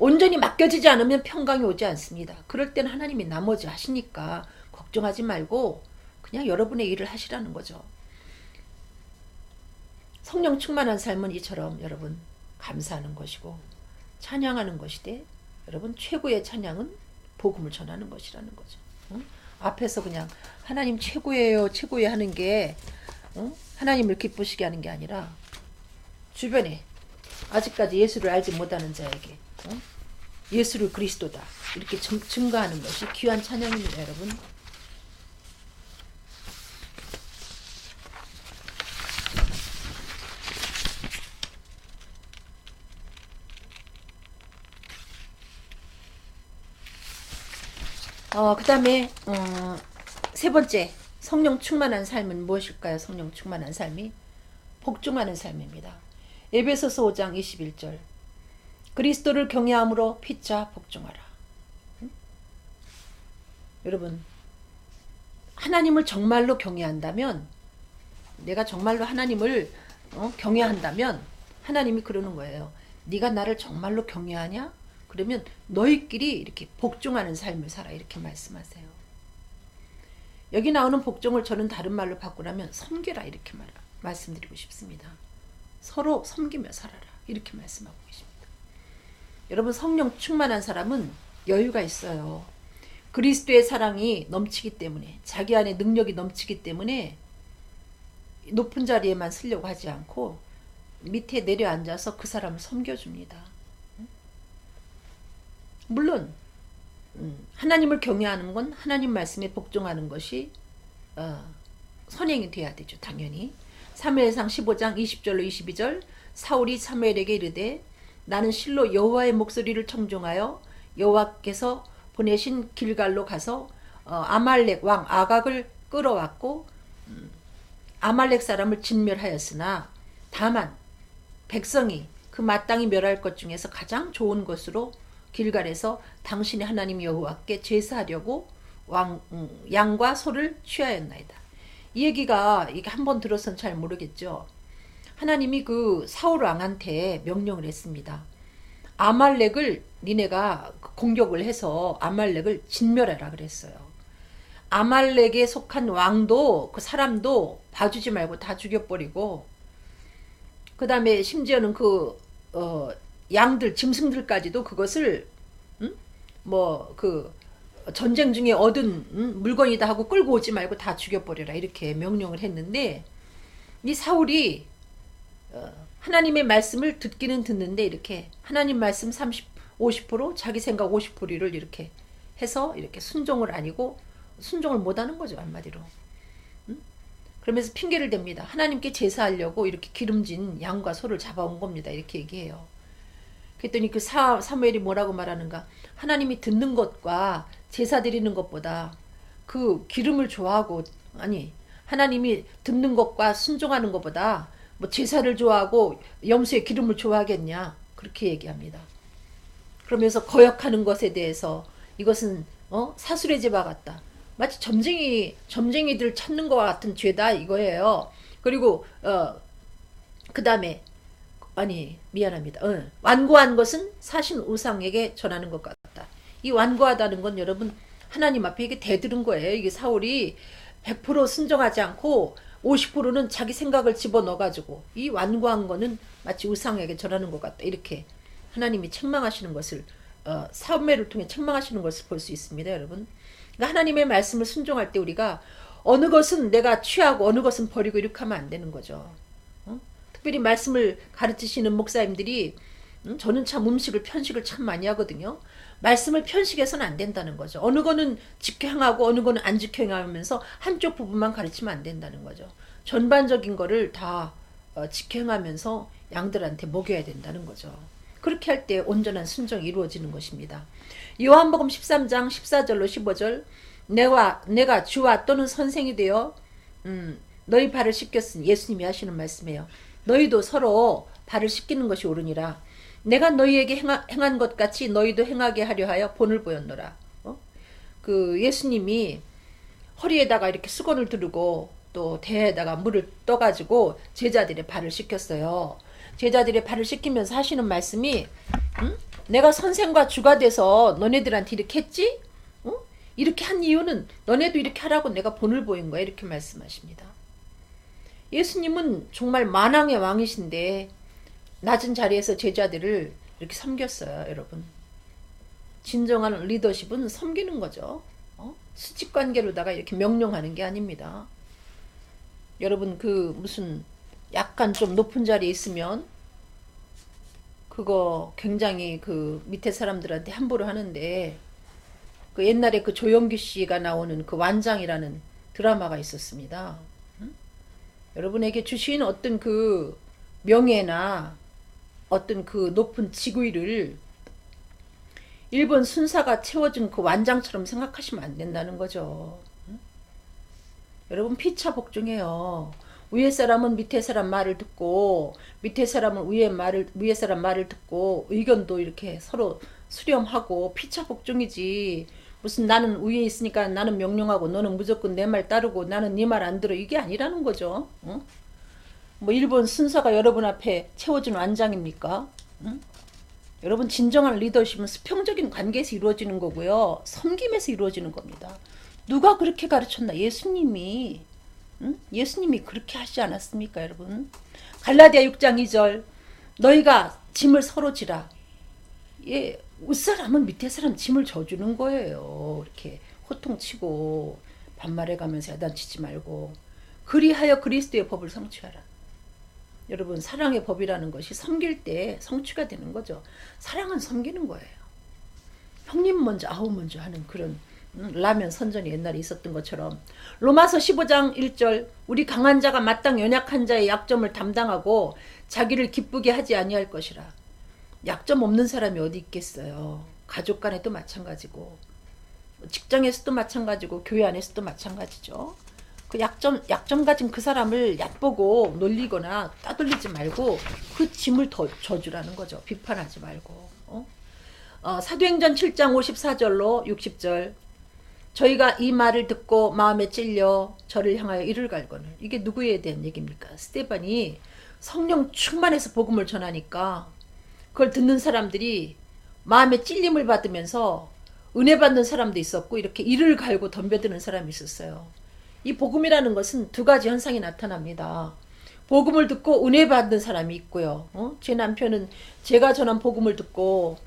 온전히 맡겨지지 않으면 평강이 오지 않습니다. 그럴 때는 하나님이 나머지 하시니까 걱정하지 말고 그냥 여러분의 일을 하시라는 거죠. 성령 충만한 삶은 이처럼 여러분 감사하는 것이고 찬양하는 것이되 여러분 최고의 찬양은 복음을 전하는 것이라는 거죠. 앞에서 그냥 하나님 최고예요, 최고예요 하는 게 하나님을 기쁘시게 하는 게 아니라 주변에 아직까지 예수를 알지 못하는 자에게 예수를 그리스도다 이렇게 증거하는 것이 귀한 찬양입니다, 여러분. 그 다음에 세 번째 성령 충만한 삶은 무엇일까요? 성령 충만한 삶이 복종하는 삶입니다. 에베소서 5장 21절 그리스도를 경외함으로 피차 복종하라. 여러분 하나님을 정말로 경외한다면 내가 정말로 하나님을 경외한다면 하나님이 그러는 거예요. 네가 나를 정말로 경외하냐? 그러면 너희끼리 이렇게 복종하는 삶을 살아 이렇게 말씀하세요. 여기 나오는 복종을 저는 다른 말로 바꾸라면 섬겨라 이렇게 말씀드리고 싶습니다. 서로 섬기며 살아라 이렇게 말씀하고 계십니다. 여러분 성령 충만한 사람은 여유가 있어요. 그리스도의 사랑이 넘치기 때문에 자기 안에 능력이 넘치기 때문에 높은 자리에만 서려고 하지 않고 밑에 내려앉아서 그 사람을 섬겨줍니다. 물론 하나님을 경외하는 건 하나님 말씀에 복종하는 것이 선행이 돼야 되죠. 당연히 사무엘상 15장 20절로 22절 사울이 사무엘에게 이르되 나는 실로 여호와의 목소리를 청종하여 여호와께서 보내신 길갈로 가서 아말렉 왕 아각을 끌어왔고 아말렉 사람을 진멸하였으나 다만 백성이 그 마땅히 멸할 것 중에서 가장 좋은 것으로 길갈에서 당신의 하나님 여호와께 제사하려고 양과 소를 취하였나이다. 이 얘기가 이게 한번 들어선 잘 모르겠죠. 하나님이 그 사울 왕한테 명령을 했습니다. 아말렉을 니네가 공격을 해서 아말렉을 진멸해라 그랬어요. 아말렉에 속한 왕도 그 사람도 봐주지 말고 다 죽여버리고 그 다음에 심지어는 그 양들 짐승들까지도 그것을 그 전쟁 중에 얻은 물건이다 하고 끌고 오지 말고 다 죽여버려라 이렇게 명령을 했는데 이 사울이 하나님의 말씀을 듣기는 듣는데 이렇게 하나님 말씀 50% 자기 생각 50%를 이렇게 해서 이렇게 순종을 아니고 순종을 못하는 거죠 한마디로. 그러면서 핑계를 댑니다. 하나님께 제사하려고 이렇게 기름진 양과 소를 잡아온 겁니다. 이렇게 얘기해요. 그랬더니 그 사무엘이 뭐라고 말하는가? 하나님이 듣는 것과 제사 드리는 것보다 그 기름을 좋아하고 아니 하나님이 듣는 것과 순종하는 것보다 뭐 제사를 좋아하고 염소의 기름을 좋아하겠냐 그렇게 얘기합니다. 그러면서 거역하는 것에 대해서 이것은 사술의 죄와 같다. 마치 점쟁이들 찾는 것과 같은 죄다 이거예요. 그리고 그 다음에 아니 미안합니다. 완고한 것은 사신 우상에게 전하는 것 같다. 이 완고하다는 건 여러분 하나님 앞에 이게 대들은 거예요. 이게 사울이 100% 순종하지 않고 50%는 자기 생각을 집어넣어가지고 이 완고한 거는 마치 우상에게 전하는 것 같다. 이렇게 하나님이 책망하시는 것을 사무엘을 통해 책망하시는 것을 볼 수 있습니다. 여러분. 그러니까 하나님의 말씀을 순종할 때 우리가 어느 것은 내가 취하고 어느 것은 버리고 이렇게 하면 안 되는 거죠. 특별히 말씀을 가르치시는 목사님들이 저는 참 편식을 참 많이 하거든요. 말씀을 편식해서는 안 된다는 거죠. 어느 거는 지켜 행하고 어느 거는 안 지켜 행하면서 한쪽 부분만 가르치면 안 된다는 거죠. 전반적인 거를 다 지켜 행하면서 양들한테 먹여야 된다는 거죠. 그렇게 할 때 온전한 순종이 이루어지는 것입니다. 요한복음 13장 14절로 15절 내가 주와 또는 선생이 되어 너희 발을 씻겼으니 예수님이 하시는 말씀이에요. 너희도 서로 발을 씻기는 것이 옳으니라. 내가 너희에게 행한 것 같이 너희도 행하게 하려 하여 본을 보였노라. 그 예수님이 허리에다가 이렇게 수건을 두르고 또 대에다가 물을 떠가지고 제자들의 발을 씻겼어요. 제자들의 발을 씻기면서 하시는 말씀이 내가 선생과 주가 돼서 너네들한테 이렇게 했지? 이렇게 한 이유는 너네도 이렇게 하라고 내가 본을 보인 거야. 이렇게 말씀하십니다. 예수님은 정말 만왕의 왕이신데 낮은 자리에서 제자들을 이렇게 섬겼어요. 여러분. 진정한 리더십은 섬기는 거죠. 수직관계로다가 이렇게 명령하는 게 아닙니다. 여러분 그 무슨 약간 좀 높은 자리에 있으면 그거 굉장히 그 밑에 사람들한테 함부로 하는데, 그 옛날에 그 조영규 씨가 나오는 그 완장이라는 드라마가 있었습니다. 응? 여러분에게 주신 어떤 그 명예나 어떤 그 높은 직위를 일본 순사가 채워준 그 완장처럼 생각하시면 안 된다는 거죠. 응? 여러분 피차 복종해요. 위에 사람은 밑에 사람 말을 듣고, 밑에 사람은 위에 사람 말을 듣고, 의견도 이렇게 서로 수렴하고 피차 복종이지. 무슨 나는 위에 있으니까 나는 명령하고 너는 무조건 내 말 따르고 나는 네 말 안 들어, 이게 아니라는 거죠. 응? 뭐 일본 순사가 여러분 앞에 채워준 완장입니까? 응? 여러분 진정한 리더십은 수평적인 관계에서 이루어지는 거고요. 섬김에서 이루어지는 겁니다. 누가 그렇게 가르쳤나? 예수님이. 응? 예수님이 그렇게 하시지 않았습니까, 여러분? 갈라디아 6장 2절 너희가 짐을 서로 지라. 예, 윗사람은 밑에 사람 짐을 져주는 거예요. 이렇게 호통치고 반말해가면서 야단치지 말고 그리하여 그리스도의 법을 성취하라. 여러분 사랑의 법이라는 것이 섬길 때 성취가 되는 거죠. 사랑은 섬기는 거예요. 형님 먼저 아우 먼저 하는 그런 라면 선전이 옛날에 있었던 것처럼, 로마서 15장 1절 우리 강한 자가 마땅 연약한 자의 약점을 담당하고 자기를 기쁘게 하지 아니할 것이라. 약점 없는 사람이 어디 있겠어요. 가족 간에도 마찬가지고 직장에서도 마찬가지고 교회 안에서도 마찬가지죠. 그 약점 가진 그 사람을 얕보고 놀리거나 따돌리지 말고 그 짐을 더 져주라는 거죠. 비판하지 말고. 사도행전 7장 54절로 60절 저희가 이 말을 듣고 마음에 찔려 저를 향하여 이를 갈거늘. 이게 누구에 대한 얘기입니까? 스데반이 성령 충만해서 복음을 전하니까 그걸 듣는 사람들이 마음에 찔림을 받으면서 은혜 받는 사람도 있었고 이렇게 이를 갈고 덤벼드는 사람이 있었어요. 이 복음이라는 것은 두 가지 현상이 나타납니다. 복음을 듣고 은혜 받는 사람이 있고요. 제 남편은 제가 전한 복음을 듣고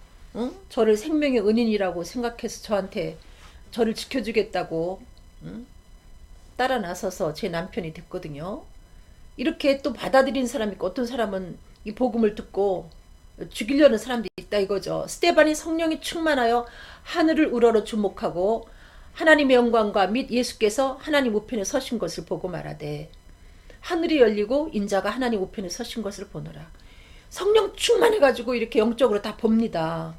저를 생명의 은인이라고 생각해서 저한테 저를 지켜주겠다고 따라 나서서 제 남편이 됐거든요. 이렇게 또 받아들인 사람이 있고 어떤 사람은 이 복음을 듣고 죽이려는 사람도 있다 이거죠. 스데반이 성령이 충만하여 하늘을 우러러 주목하고 하나님의 영광과 및 예수께서 하나님 우편에 서신 것을 보고 말하되 하늘이 열리고 인자가 하나님 우편에 서신 것을 보노라. 성령 충만해가지고 이렇게 영적으로 다 봅니다.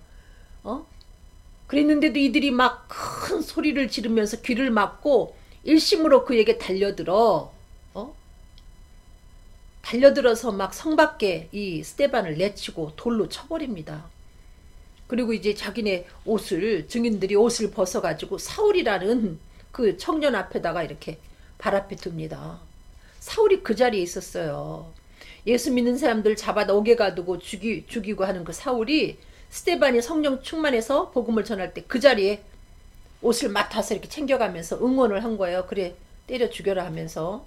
그랬는데도 이들이 막 큰 소리를 지르면서 귀를 막고 일심으로 그에게 달려들어서 막 성 밖에 이 스데반을 내치고 돌로 쳐버립니다. 그리고 이제 자기네 옷을, 증인들이 옷을 벗어가지고 사울이라는 그 청년 앞에다가 이렇게 발 앞에 둡니다. 사울이 그 자리에 있었어요. 예수 믿는 사람들 잡아다 옥에 가두고 죽이고 하는 그 사울이 스데반이 성령 충만해서 복음을 전할 때 그 자리에 옷을 맡아서 이렇게 챙겨가면서 응원을 한 거예요. 그래 때려 죽여라 하면서.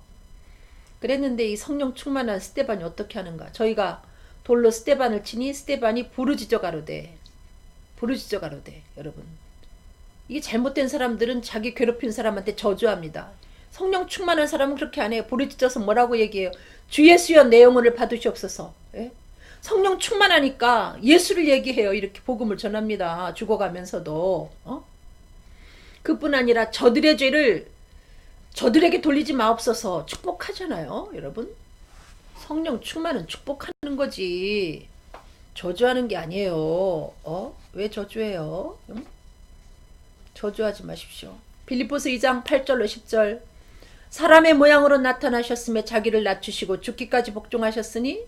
그랬는데 이 성령 충만한 스데반이 어떻게 하는가. 저희가 돌로 스데반을 치니 스데반이 부르짖어 가로되. 여러분 이게 잘못된 사람들은 자기 괴롭힌 사람한테 저주합니다. 성령 충만한 사람은 그렇게 안 해요. 부르짖어서 뭐라고 얘기해요. 주 예수여 내 영혼을 받으시옵소서. 예? 성령 충만하니까 예수를 얘기해요. 이렇게 복음을 전합니다. 죽어가면서도. 그뿐 아니라 저들의 죄를 저들에게 돌리지 마옵소서. 축복하잖아요. 여러분 성령 충만은 축복하는 거지 저주하는 게 아니에요. 왜 저주해요? 저주하지 마십시오. 빌립보서 2장 8절로 10절 사람의 모양으로 나타나셨으며 자기를 낮추시고 죽기까지 복종하셨으니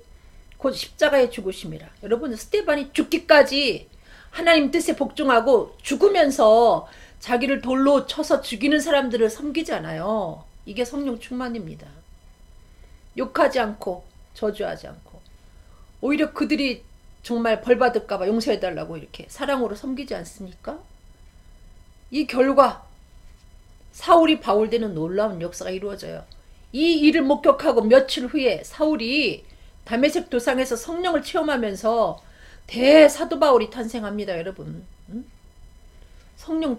곧 십자가에 죽으심이라. 여러분 스데반이 죽기까지 하나님 뜻에 복종하고 죽으면서 자기를 돌로 쳐서 죽이는 사람들을 섬기잖아요. 이게 성령 충만입니다. 욕하지 않고 저주하지 않고 오히려 그들이 정말 벌받을까봐 용서해달라고 이렇게 사랑으로 섬기지 않습니까? 이 결과 사울이 바울되는 놀라운 역사가 이루어져요. 이 일을 목격하고 며칠 후에 사울이 다메섹 도상에서 성령을 체험하면서 대사도 바울이 탄생합니다. 여러분 성령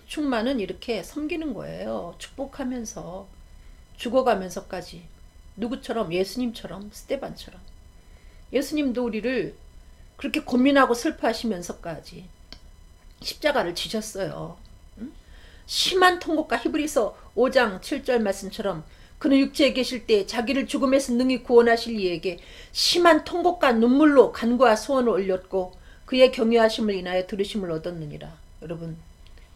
충만은 이렇게 섬기는 거예요. 축복하면서 죽어가면서까지 누구처럼? 예수님처럼, 스데반처럼. 예수님도 우리를 그렇게 고민하고 슬퍼하시면서까지 십자가를 지셨어요. 응? 심한 통곡과 히브리서 5장 7절 말씀처럼 그는 육체에 계실 때 자기를 죽음에서 능히 구원하실 이에게 심한 통곡과 눈물로 간구와 소원을 올렸고 그의 경외하심을 인하여 들으심을 얻었느니라. 여러분,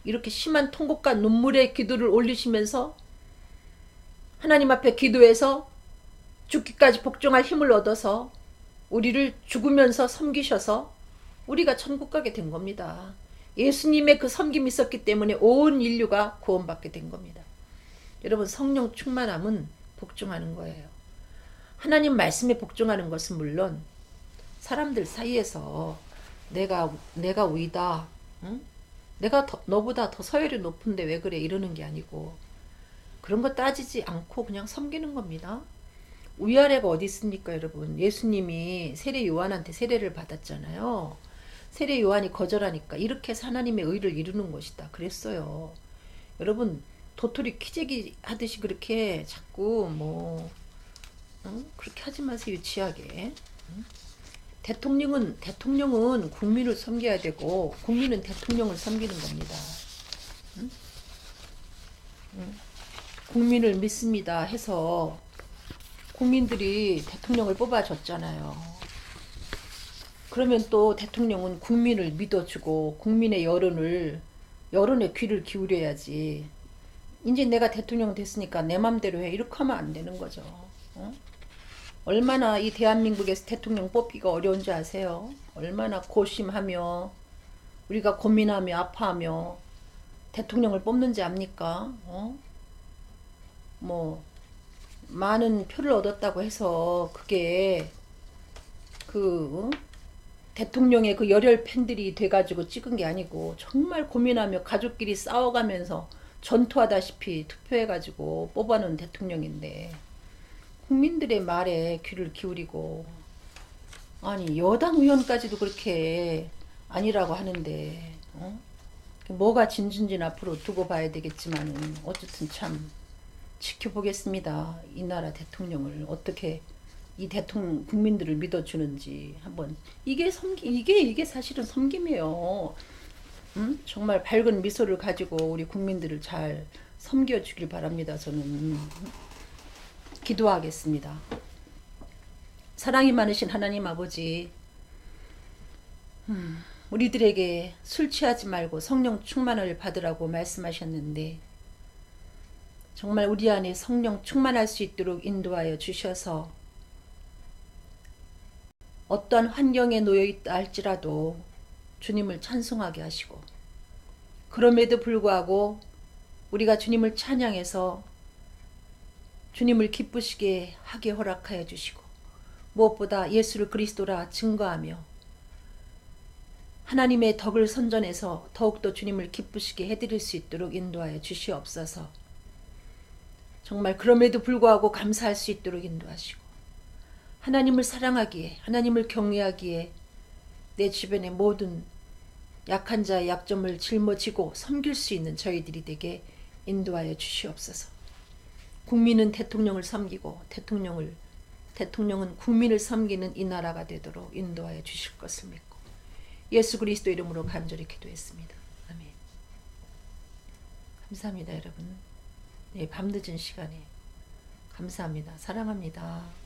이렇게 심한 통곡과 눈물의 기도를 올리시면서 하나님 앞에 기도해서 죽기까지 복종할 힘을 얻어서 우리를 죽으면서 섬기셔서 우리가 천국 가게 된 겁니다. 예수님의 그 섬김이 있었기 때문에 온 인류가 구원받게 된 겁니다. 여러분, 성령 충만함은 복종하는 거예요. 하나님 말씀에 복종하는 것은 물론 사람들 사이에서 내가 위다, 응? 내가 너보다 더 서열이 높은데 왜 그래 이러는 게 아니고 그런 거 따지지 않고 그냥 섬기는 겁니다. 위아래가 어디 있습니까, 여러분? 예수님이 세례 요한한테 세례를 받았잖아요. 세례 요한이 거절하니까 이렇게 해서 하나님의 의를 이루는 것이다 그랬어요. 여러분, 도토리 키재기 하듯이 그렇게 자꾸 뭐 그렇게 하지 마세요, 유치하게. 대통령은 국민을 섬겨야 되고 국민은 대통령을 섬기는 겁니다. 국민을 믿습니다 해서 국민들이 대통령을 뽑아줬잖아요. 그러면 또 대통령은 국민을 믿어주고 국민의 여론의 귀를 기울여야지. 이제 내가 대통령 됐으니까 내 맘대로 해 이렇게 하면 안 되는 거죠. 얼마나 이 대한민국에서 대통령 뽑기가 어려운지 아세요? 얼마나 고심하며 우리가 고민하며 아파하며 대통령을 뽑는지 압니까? 뭐 많은 표를 얻었다고 해서 그게 대통령의 그 열혈 팬들이 돼가지고 찍은 게 아니고 정말 고민하며 가족끼리 싸워가면서 전투하다시피 투표해가지고 뽑아놓은 대통령인데 국민들의 말에 귀를 기울이고 아니 여당 의원까지도 그렇게 아니라고 하는데 뭐가 진진지는 앞으로 두고 봐야 되겠지만은 어쨌든 참 지켜보겠습니다. 이 나라 대통령을 어떻게 이 대통령 국민들을 믿어주는지 한번 이게 사실은 섬김이에요. 정말 밝은 미소를 가지고 우리 국민들을 잘 섬겨주길 바랍니다. 저는 기도하겠습니다. 사랑이 많으신 하나님 아버지, 우리들에게 술 취하지 말고 성령 충만을 받으라고 말씀하셨는데 정말 우리 안에 성령 충만할 수 있도록 인도하여 주셔서 어떠한 환경에 놓여 있다 할지라도 주님을 찬송하게 하시고 그럼에도 불구하고 우리가 주님을 찬양해서 주님을 기쁘시게 하게 허락하여 주시고 무엇보다 예수를 그리스도라 증거하며 하나님의 덕을 선전해서 더욱더 주님을 기쁘시게 해드릴 수 있도록 인도하여 주시옵소서. 정말 그럼에도 불구하고 감사할 수 있도록 인도하시고 하나님을 사랑하기에 하나님을 경외하기에 내 주변의 모든 약한 자의 약점을 짊어지고 섬길 수 있는 저희들이 되게 인도하여 주시옵소서. 국민은 대통령을 섬기고 대통령은 국민을 섬기는 이 나라가 되도록 인도하여 주실 것을 믿고 예수 그리스도 이름으로 간절히 기도했습니다. 아멘. 감사합니다, 여러분. 네, 밤늦은 시간에 감사합니다. 사랑합니다.